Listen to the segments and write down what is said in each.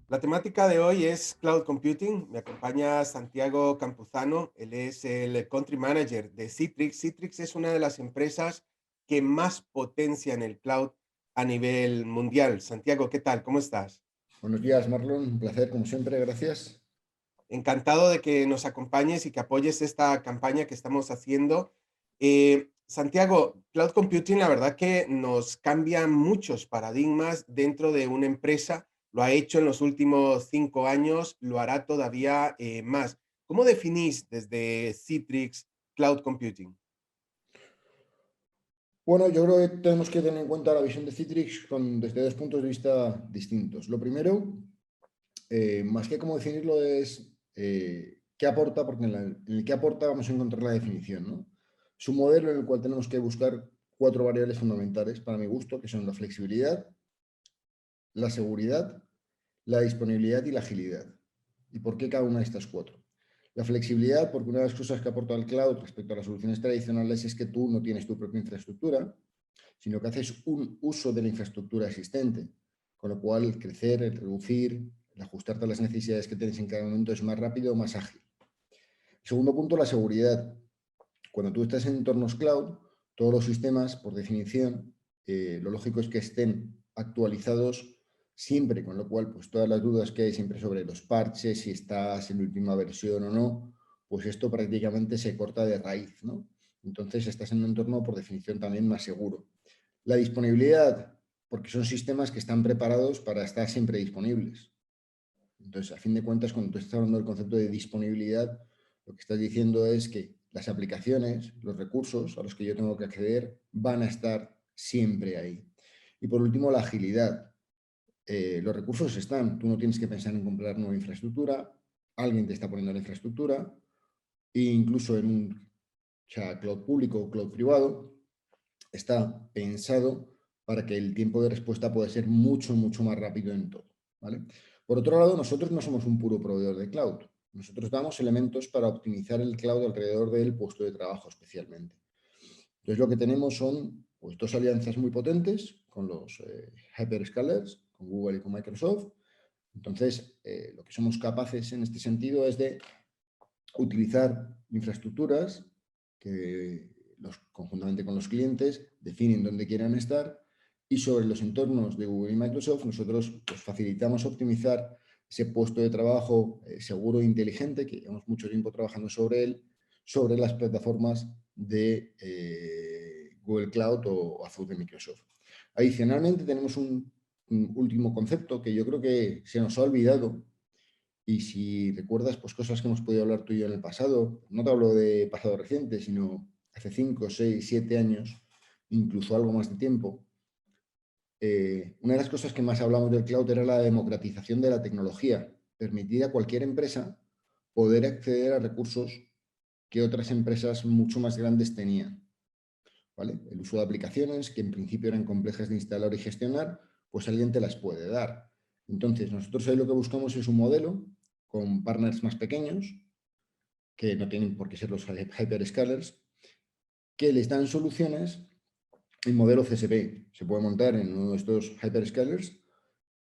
La temática de hoy es Cloud Computing. Me acompaña Santiago Campuzano. Él es el Country Manager de Citrix. Citrix es una de las empresas que más potencian el cloud a nivel mundial. Santiago, ¿qué tal? ¿Cómo estás? Buenos días, Marlon. Un placer, como siempre. Gracias. Encantado de que nos acompañes y que apoyes esta campaña que estamos haciendo. Santiago, Cloud Computing, la verdad que nos cambia muchos paradigmas dentro de una empresa. Lo ha hecho en los últimos 5 años, lo hará todavía más. ¿Cómo definís desde Citrix Cloud Computing? Bueno, yo creo que tenemos que tener en cuenta la visión de Citrix desde dos puntos de vista distintos. Lo primero, más que cómo definirlo, es qué aporta, porque en el que aporta vamos a encontrar la definición, ¿no? Es un modelo en el cual tenemos que buscar cuatro variables fundamentales, para mi gusto, que son la flexibilidad, la seguridad, la disponibilidad y la agilidad. ¿Y por qué cada una de estas cuatro? La flexibilidad, porque una de las cosas que aporta el cloud respecto a las soluciones tradicionales es que tú no tienes tu propia infraestructura, sino que haces un uso de la infraestructura existente, con lo cual el crecer, el reducir, el ajustarte a las necesidades que tienes en cada momento es más rápido o más ágil. Segundo punto, la seguridad. Cuando tú estás en entornos cloud, todos los sistemas, por definición, lo lógico es que estén actualizados siempre, con lo cual, pues todas las dudas que hay siempre sobre los parches, si estás en última versión o no, pues esto prácticamente se corta de raíz, ¿no? Entonces estás en un entorno, por definición, también más seguro. La disponibilidad, porque son sistemas que están preparados para estar siempre disponibles. Entonces, a fin de cuentas, cuando tú estás hablando del concepto de disponibilidad, lo que estás diciendo es que las aplicaciones, los recursos a los que yo tengo que acceder van a estar siempre ahí. Y por último, la agilidad. Los recursos están, tú no tienes que pensar en comprar nueva infraestructura, alguien te está poniendo la infraestructura, e incluso en un cloud público o cloud privado, está pensado para que el tiempo de respuesta pueda ser mucho, mucho más rápido en todo, ¿vale? Por otro lado, nosotros no somos un puro proveedor de cloud. Nosotros damos elementos para optimizar el cloud alrededor del puesto de trabajo especialmente. Entonces, lo que tenemos son pues, dos alianzas muy potentes con los hyperscalers, con Google y con Microsoft. Entonces, lo que somos capaces en este sentido es de utilizar infraestructuras que conjuntamente con los clientes definen dónde quieran estar, y sobre los entornos de Google y Microsoft nosotros pues, facilitamos optimizar ese puesto de trabajo seguro e inteligente, que llevamos mucho tiempo trabajando sobre él, sobre las plataformas de Google Cloud o Azure de Microsoft. Adicionalmente tenemos un último concepto que yo creo que se nos ha olvidado. Y si recuerdas pues, cosas que hemos podido hablar tú y yo en el pasado, no te hablo de pasado reciente, sino hace 5, 6, 7 años, incluso algo más de tiempo, una de las cosas que más hablamos del cloud era la democratización de la tecnología, permitir a cualquier empresa poder acceder a recursos que otras empresas mucho más grandes tenían, ¿vale? El uso de aplicaciones que en principio eran complejas de instalar y gestionar, pues alguien te las puede dar. Entonces, nosotros ahí lo que buscamos es un modelo con partners más pequeños, que no tienen por qué ser los hyperscalers, que les dan soluciones en modelo CSP. Se puede montar en uno de estos hyperscalers,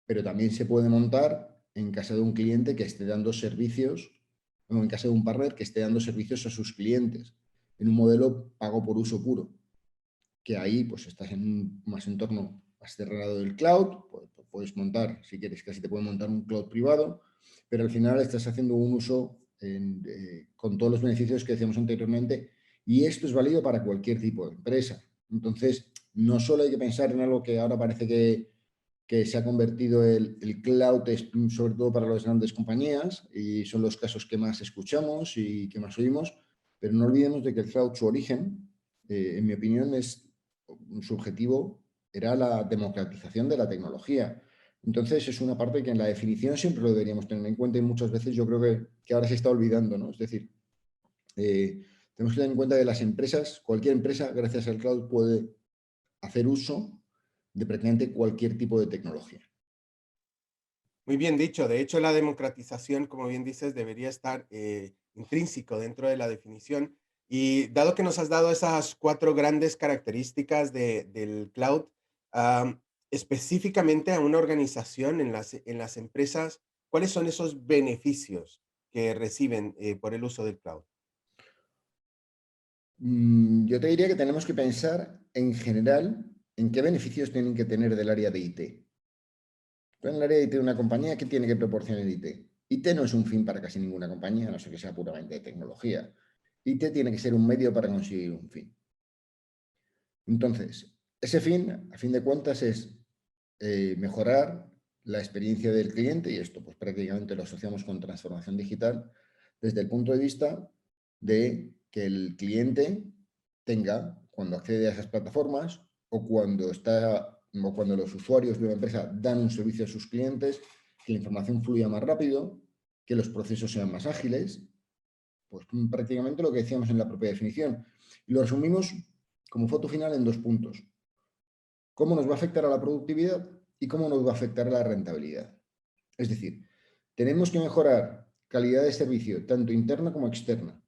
pero también se puede montar en casa de un cliente que esté dando servicios, o en casa de un partner que esté dando servicios a sus clientes, en un modelo pago por uso puro, que ahí pues estás en un más entorno más cerrado del cloud, puedes montar, si quieres, casi te puede montar un cloud privado, pero al final estás haciendo un uso con todos los beneficios que decíamos anteriormente, y esto es válido para cualquier tipo de empresa. Entonces, no solo hay que pensar en algo que ahora parece que se ha convertido el cloud, sobre todo para las grandes compañías, y son los casos que más escuchamos y que más oímos, pero no olvidemos de que el cloud, su origen, en mi opinión, su objetivo era la democratización de la tecnología. Entonces, es una parte que en la definición siempre lo deberíamos tener en cuenta, y muchas veces yo creo que ahora se está olvidando, ¿no? Es decir, tenemos que tener en cuenta que las empresas, cualquier empresa, gracias al cloud, puede hacer uso de prácticamente cualquier tipo de tecnología. Muy bien dicho. De hecho, la democratización, como bien dices, debería estar intrínseco dentro de la definición. Y dado que nos has dado esas cuatro grandes características del cloud, específicamente a una organización en las empresas, ¿Cuáles son esos beneficios que reciben por el uso del cloud? Yo te diría que tenemos que pensar en general en qué beneficios tienen que tener del área de IT. En el área de IT de una compañía, ¿qué tiene que proporcionar IT? IT no es un fin para casi ninguna compañía, a no ser que sea puramente de tecnología. IT tiene que ser un medio para conseguir un fin. Entonces, ese fin, a fin de cuentas, es mejorar la experiencia del cliente, y esto pues prácticamente lo asociamos con transformación digital, desde el punto de vista de que el cliente tenga, cuando accede a esas plataformas o cuando los usuarios de una empresa dan un servicio a sus clientes, que la información fluya más rápido, que los procesos sean más ágiles, pues prácticamente lo que decíamos en la propia definición. Y lo resumimos como foto final en 2 puntos: cómo nos va a afectar a la productividad y cómo nos va a afectar a la rentabilidad. Es decir, tenemos que mejorar calidad de servicio, tanto interna como externa,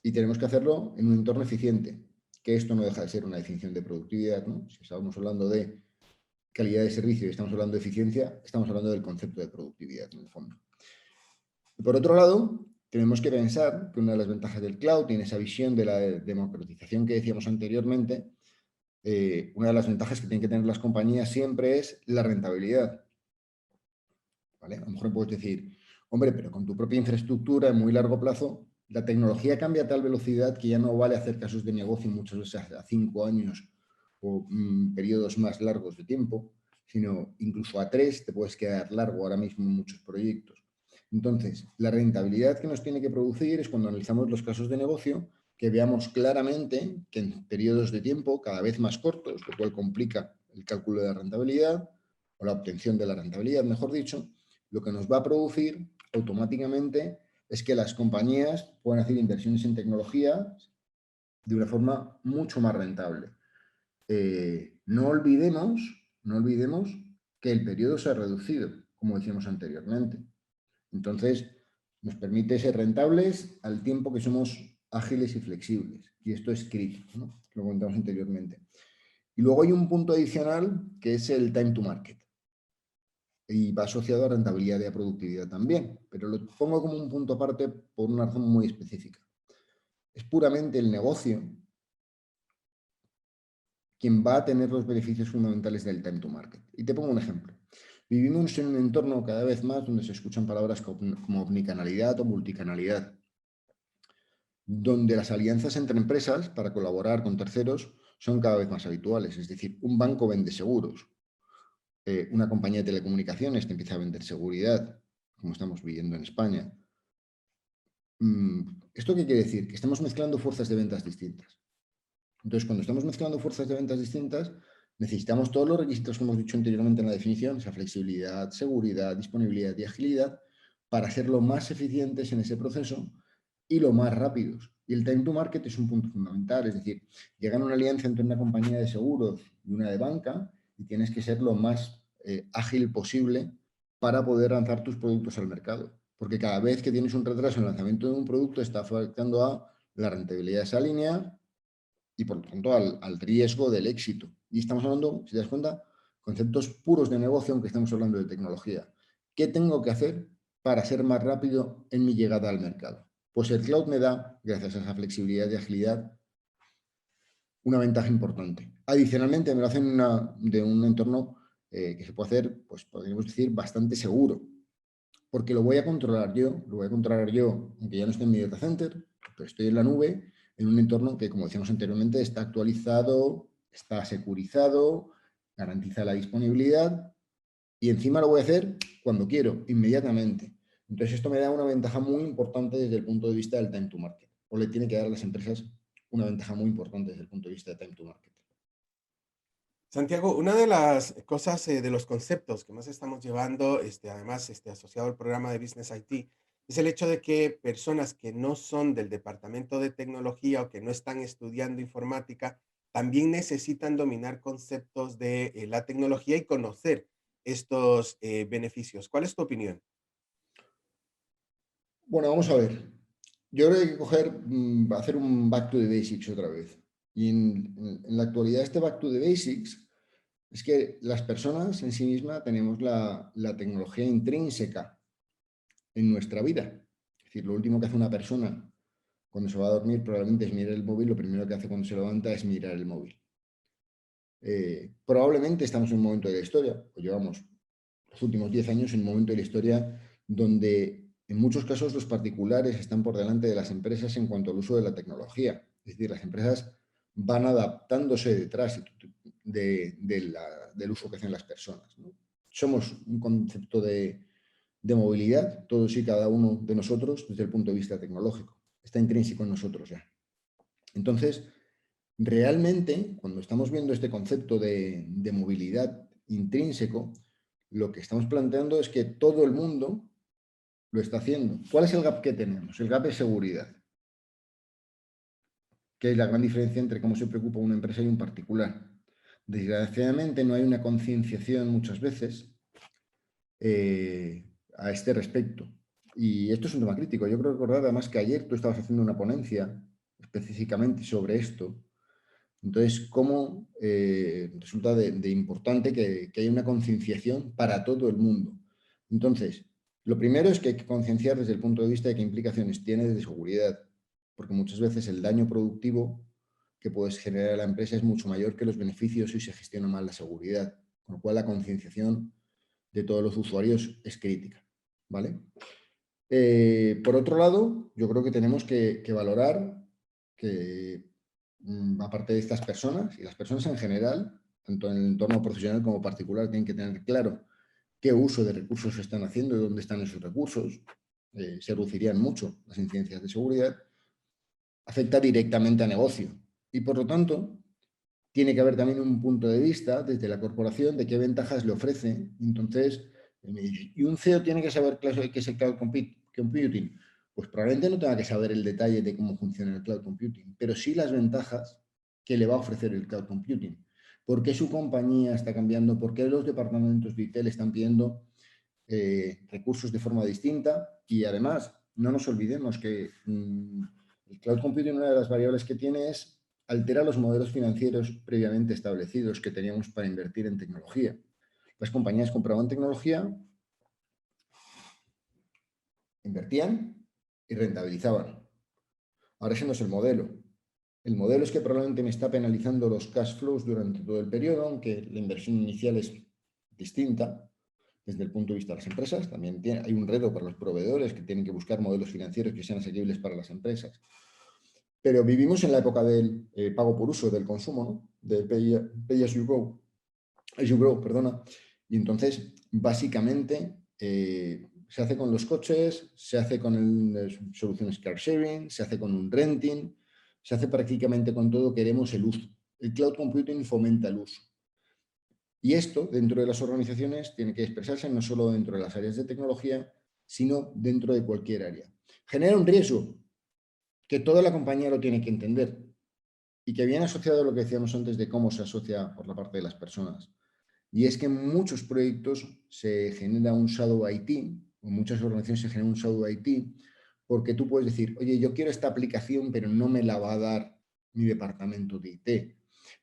y tenemos que hacerlo en un entorno eficiente, que esto no deja de ser una definición de productividad, ¿no? Si estamos hablando de calidad de servicio y estamos hablando de eficiencia, estamos hablando del concepto de productividad, en el fondo. Y por otro lado, tenemos que pensar que una de las ventajas del cloud tiene esa visión de la democratización que decíamos anteriormente. Una de las ventajas que tienen que tener las compañías siempre es la rentabilidad, ¿vale? A lo mejor puedes decir, hombre, pero con tu propia infraestructura en muy largo plazo, la tecnología cambia a tal velocidad que ya no vale hacer casos de negocio muchas veces a 5 años o periodos más largos de tiempo, sino incluso a 3 te puedes quedar largo ahora mismo en muchos proyectos. Entonces, la rentabilidad que nos tiene que producir es cuando analizamos los casos de negocio, que veamos claramente que en periodos de tiempo cada vez más cortos, lo cual complica el cálculo de la rentabilidad o la obtención de la rentabilidad, mejor dicho, lo que nos va a producir automáticamente es que las compañías puedan hacer inversiones en tecnología de una forma mucho más rentable. No olvidemos que el periodo se ha reducido, como decíamos anteriormente. Entonces, nos permite ser rentables al tiempo que somos ágiles y flexibles. Y esto es crítico, ¿no? Lo comentamos anteriormente. Y luego hay un punto adicional que es el time to market. Y va asociado a rentabilidad y a productividad también, pero lo pongo como un punto aparte por una razón muy específica. Es puramente el negocio quien va a tener los beneficios fundamentales del time to market. Y te pongo un ejemplo. Vivimos en un entorno cada vez más donde se escuchan palabras como omnicanalidad o multicanalidad, donde las alianzas entre empresas para colaborar con terceros son cada vez más habituales. Es decir, un banco vende seguros, una compañía de telecomunicaciones te empieza a vender seguridad, como estamos viviendo en España. ¿Esto qué quiere decir? Que estamos mezclando fuerzas de ventas distintas. Entonces, cuando estamos mezclando fuerzas de ventas distintas, necesitamos todos los requisitos que hemos dicho anteriormente en la definición, esa flexibilidad, seguridad, disponibilidad y agilidad, para ser lo más eficientes en ese proceso y lo más rápidos. Y el time to market es un punto fundamental, es decir, llega una alianza entre una compañía de seguros y una de banca y tienes que ser lo más ágil posible para poder lanzar tus productos al mercado. Porque cada vez que tienes un retraso en el lanzamiento de un producto está afectando a la rentabilidad de esa línea y por lo tanto al riesgo del éxito. Y estamos hablando, si te das cuenta, conceptos puros de negocio, aunque estamos hablando de tecnología. ¿Qué tengo que hacer para ser más rápido en mi llegada al mercado? Pues el cloud me da, gracias a esa flexibilidad y agilidad, una ventaja importante. Adicionalmente, me lo hacen de un entorno que se puede hacer, pues podríamos decir, bastante seguro, porque lo voy a controlar yo, aunque ya no esté en mi data center, pero estoy en la nube, en un entorno que, como decíamos anteriormente, está actualizado, está securizado, garantiza la disponibilidad y encima lo voy a hacer cuando quiero, inmediatamente. Entonces, esto me da una ventaja muy importante desde el punto de vista del time to market, o le tiene que dar a las empresas una ventaja muy importante desde el punto de vista de time to market. Santiago, una de las cosas, de los conceptos que más estamos llevando, además, asociado al programa de Business IT, es el hecho de que personas que no son del departamento de tecnología o que no están estudiando informática, también necesitan dominar conceptos de la tecnología y conocer estos beneficios. ¿Cuál es tu opinión? Bueno, vamos a ver. Yo creo que hay que hacer un back to the basics otra vez. Y en la actualidad este back to the basics es que las personas en sí mismas tenemos la tecnología intrínseca en nuestra vida. Es decir, lo último que hace una persona cuando se va a dormir probablemente es mirar el móvil, lo primero que hace cuando se levanta es mirar el móvil. Probablemente estamos en un momento de la historia, o llevamos los últimos 10 años en un momento de la historia donde en muchos casos los particulares están por delante de las empresas en cuanto al uso de la tecnología. Es decir, las empresas van adaptándose detrás del uso que hacen las personas, ¿no? Somos un concepto de movilidad, todos y cada uno de nosotros, desde el punto de vista tecnológico. Está intrínseco en nosotros ya. Entonces, realmente, cuando estamos viendo este concepto de movilidad intrínseco, lo que estamos planteando es que todo el mundo lo está haciendo. ¿Cuál es el gap que tenemos? El gap es seguridad, que es la gran diferencia entre cómo se preocupa una empresa y un particular. Desgraciadamente no hay una concienciación muchas veces a este respecto. Y esto es un tema crítico. Yo creo recordar además que ayer tú estabas haciendo una ponencia específicamente sobre esto. Entonces, ¿cómo resulta de importante que haya una concienciación para todo el mundo? Entonces, lo primero es que hay que concienciar desde el punto de vista de qué implicaciones tiene de seguridad, porque muchas veces el daño productivo que puedes generar a la empresa es mucho mayor que los beneficios si se gestiona mal la seguridad, con lo cual la concienciación de todos los usuarios es crítica, ¿vale? Por otro lado, yo creo que tenemos que valorar que, aparte de estas personas, y las personas en general, tanto en el entorno profesional como particular, tienen que tener claro qué uso de recursos se están haciendo y dónde están esos recursos. Se reducirían mucho las incidencias de seguridad. Afecta directamente a negocio y, por lo tanto, tiene que haber también un punto de vista desde la corporación de qué ventajas le ofrece. Entonces, y un CEO tiene que saber qué es el cloud computing. Pues probablemente no tenga que saber el detalle de cómo funciona el cloud computing, pero sí las ventajas que le va a ofrecer el cloud computing. ¿Por qué su compañía está cambiando? ¿Por qué los departamentos de IT le están pidiendo recursos de forma distinta? Y además, no nos olvidemos que el cloud computing, una de las variables que tiene es altera los modelos financieros previamente establecidos que teníamos para invertir en tecnología. Las compañías compraban tecnología, invertían y rentabilizaban. Ahora ese no es el modelo. El modelo es que probablemente me está penalizando los cash flows durante todo el periodo, aunque la inversión inicial es distinta desde el punto de vista de las empresas. También hay un reto para los proveedores que tienen que buscar modelos financieros que sean asequibles para las empresas. Pero vivimos en la época del pago por uso, del consumo, ¿no? Del pay as you grow, perdona. Y entonces, básicamente, se hace con los coches, se hace con soluciones car sharing, se hace con un renting, se hace prácticamente con todo. Queremos el uso. El cloud computing fomenta el uso. Y esto, dentro de las organizaciones, tiene que expresarse no solo dentro de las áreas de tecnología, sino dentro de cualquier área. Genera un riesgo que toda la compañía lo tiene que entender y que viene asociado a lo que decíamos antes de cómo se asocia por la parte de las personas. Y es que en muchos proyectos se genera un shadow IT, en muchas organizaciones se genera un shadow IT, porque tú puedes decir, oye, yo quiero esta aplicación, pero no me la va a dar mi departamento de IT.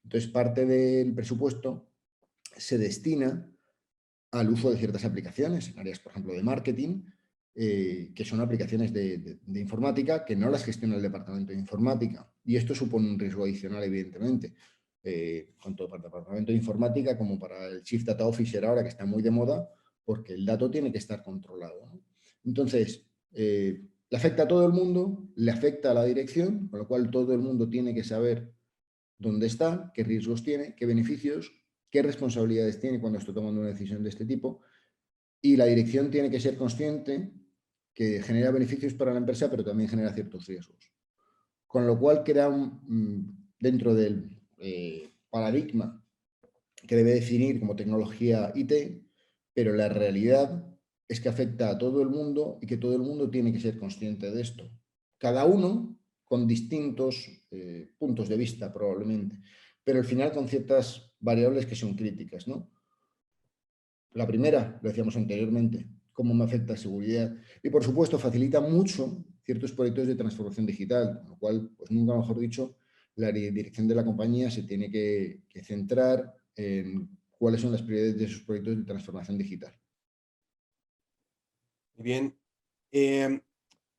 Entonces, parte del presupuesto se destina al uso de ciertas aplicaciones, en áreas, por ejemplo, de marketing, que son aplicaciones de informática que no las gestiona el departamento de informática. Y esto supone un riesgo adicional, evidentemente, tanto para el departamento de informática como para el Chief Data Officer ahora, que está muy de moda, porque el dato tiene que estar controlado, ¿no? Entonces, le afecta a todo el mundo, le afecta a la dirección, con lo cual todo el mundo tiene que saber dónde está, qué riesgos tiene, qué beneficios, qué responsabilidades tiene cuando está tomando una decisión de este tipo. Y la dirección tiene que ser consciente que genera beneficios para la empresa, pero también genera ciertos riesgos. Con lo cual crea dentro del paradigma que debe definir como tecnología IT, pero la realidad es que afecta a todo el mundo y que todo el mundo tiene que ser consciente de esto. Cada uno con distintos puntos de vista probablemente, pero al final con ciertas variables que son críticas, ¿no? La primera, lo decíamos anteriormente, cómo me afecta la seguridad. Y, por supuesto, facilita mucho ciertos proyectos de transformación digital, con lo cual, pues nunca mejor dicho, la dirección de la compañía se tiene que centrar en cuáles son las prioridades de sus proyectos de transformación digital. Muy bien. Em,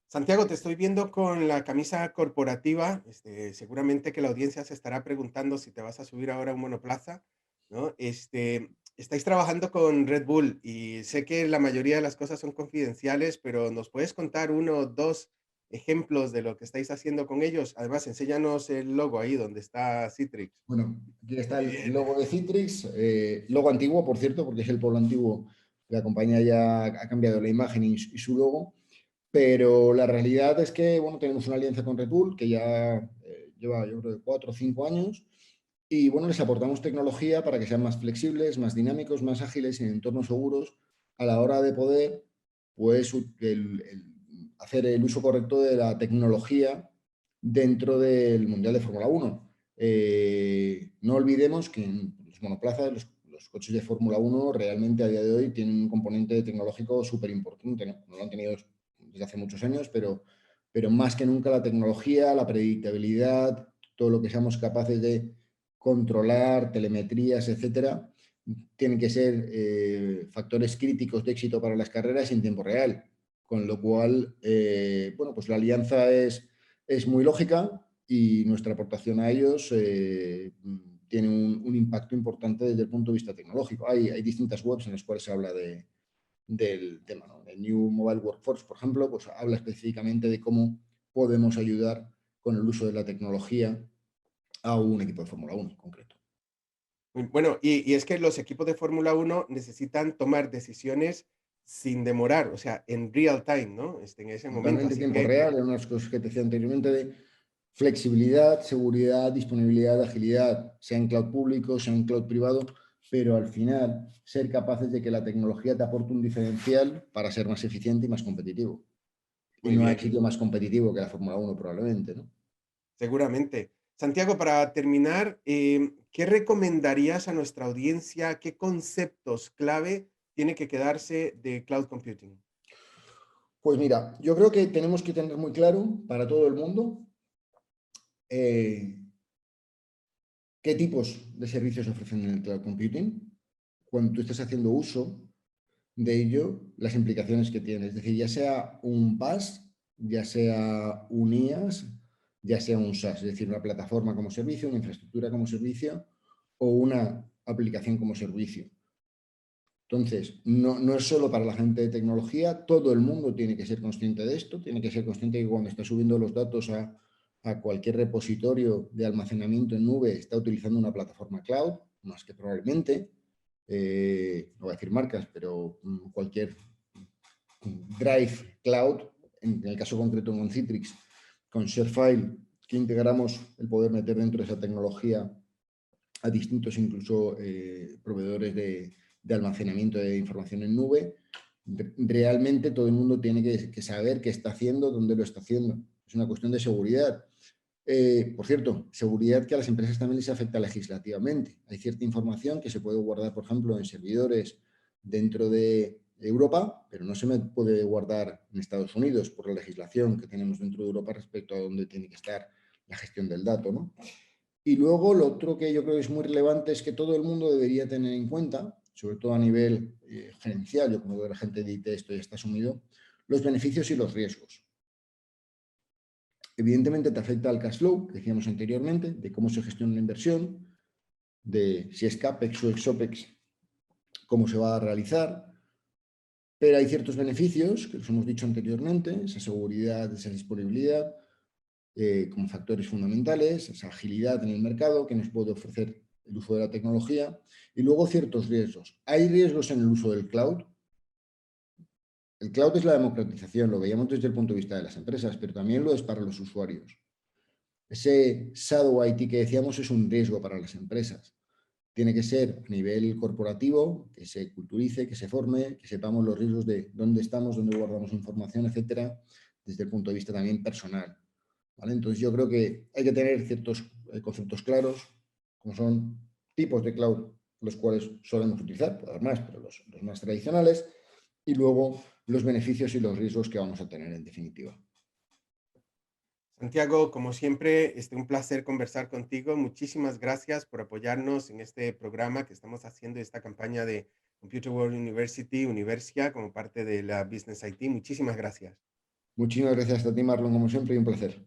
Santiago, te estoy viendo con la camisa corporativa. Seguramente que la audiencia se estará preguntando si te vas a subir ahora a un monoplaza, ¿no? Estáis trabajando con Red Bull y sé que la mayoría de las cosas son confidenciales, pero ¿nos puedes contar uno o dos ejemplos de lo que estáis haciendo con ellos? Además, enséñanos el logo ahí donde está Citrix. Bueno, aquí está Muy el bien. logo de Citrix, logo antiguo, por cierto, porque es el polo antiguo. La compañía ya ha cambiado la imagen y su logo, pero la realidad es que, bueno, tenemos una alianza con Red Bull que ya lleva, yo creo, 4 o 5 años y, bueno, les aportamos tecnología para que sean más flexibles, más dinámicos, más ágiles y en entornos seguros a la hora de poder, pues, hacer el uso correcto de la tecnología dentro del Mundial de Fórmula 1. No olvidemos que en los monoplazas, los coches de Fórmula 1 realmente a día de hoy tienen un componente tecnológico súper importante, ¿no? No lo han tenido desde hace muchos años, pero más que nunca la tecnología, la predictabilidad, todo lo que seamos capaces de controlar, telemetrías, etcétera, tienen que ser factores críticos de éxito para las carreras en tiempo real. Con lo cual, bueno, pues la alianza es muy lógica y nuestra aportación a ellos tiene un impacto importante desde el punto de vista tecnológico. Hay distintas webs en las cuales se habla del tema, ¿no? El New Mobile Workforce, por ejemplo, pues habla específicamente de cómo podemos ayudar con el uso de la tecnología a un equipo de Fórmula 1 en concreto. Bueno, y es que los equipos de Fórmula 1 necesitan tomar decisiones sin demorar, o sea, en real time, ¿no? En ese momento. Totalmente Así tiempo que, real, en unas cosas que te decía anteriormente de flexibilidad, seguridad, disponibilidad, agilidad, sea en cloud público, sea en cloud privado, pero al final ser capaces de que la tecnología te aporte un diferencial para ser más eficiente y más competitivo. Y muy no hay bien, sitio más competitivo que la Fórmula 1 probablemente, ¿no? seguramente. Santiago, para terminar, ¿qué recomendarías a nuestra audiencia? ¿Qué conceptos clave tiene que quedarse de cloud computing? Pues mira, yo creo que tenemos que tener muy claro para todo el mundo eh, qué tipos de servicios ofrecen en el cloud computing. Cuando tú estés haciendo uso de ello, las implicaciones que tiene. Es decir, ya sea un PaaS, ya sea un IaaS, ya sea un SaaS, es decir, una plataforma como servicio, una infraestructura como servicio o una aplicación como servicio. Entonces, no es solo para la gente de tecnología, todo el mundo tiene que ser consciente de esto, tiene que ser consciente que cuando está subiendo los datos a cualquier repositorio de almacenamiento en nube está utilizando una plataforma cloud, más que probablemente, no voy a decir marcas, pero cualquier Drive Cloud, en el caso concreto con Citrix, con ShareFile, que integramos el poder meter dentro de esa tecnología a distintos incluso proveedores de almacenamiento de información en nube. Realmente todo el mundo tiene que saber qué está haciendo, dónde lo está haciendo. Es una cuestión de seguridad. Por cierto, seguridad que a las empresas también les afecta legislativamente. Hay cierta información que se puede guardar, por ejemplo, en servidores dentro de Europa, pero no se me puede guardar en Estados Unidos por la legislación que tenemos dentro de Europa respecto a dónde tiene que estar la gestión del dato, ¿no? Y luego lo otro que yo creo que es muy relevante es que todo el mundo debería tener en cuenta, sobre todo a nivel gerencial, yo como veo la gente de IT esto ya está asumido, los beneficios y los riesgos. Evidentemente te afecta al cash flow, que decíamos anteriormente, de cómo se gestiona la inversión, de si es CAPEX o EXOPEX, cómo se va a realizar, pero hay ciertos beneficios, que los hemos dicho anteriormente, esa seguridad, esa disponibilidad, como factores fundamentales, esa agilidad en el mercado que nos puede ofrecer el uso de la tecnología, y luego ciertos riesgos. Hay riesgos en el uso del cloud. El cloud es la democratización, lo veíamos desde el punto de vista de las empresas, pero también lo es para los usuarios. Ese shadow IT que decíamos es un riesgo para las empresas. Tiene que ser a nivel corporativo, que se culturice, que se forme, que sepamos los riesgos de dónde estamos, dónde guardamos información, etcétera, desde el punto de vista también personal. ¿Vale? Entonces yo creo que hay que tener ciertos conceptos claros, como son tipos de cloud, los cuales solemos utilizar, puede haber más, pero los más tradicionales, y luego los beneficios y los riesgos que vamos a tener en definitiva. Santiago, como siempre, un placer conversar contigo. Muchísimas gracias por apoyarnos en este programa que estamos haciendo, esta campaña de Computer World University, Universia, como parte de la Business IT. Muchísimas gracias. Muchísimas gracias a ti, Marlon, como siempre, y un placer.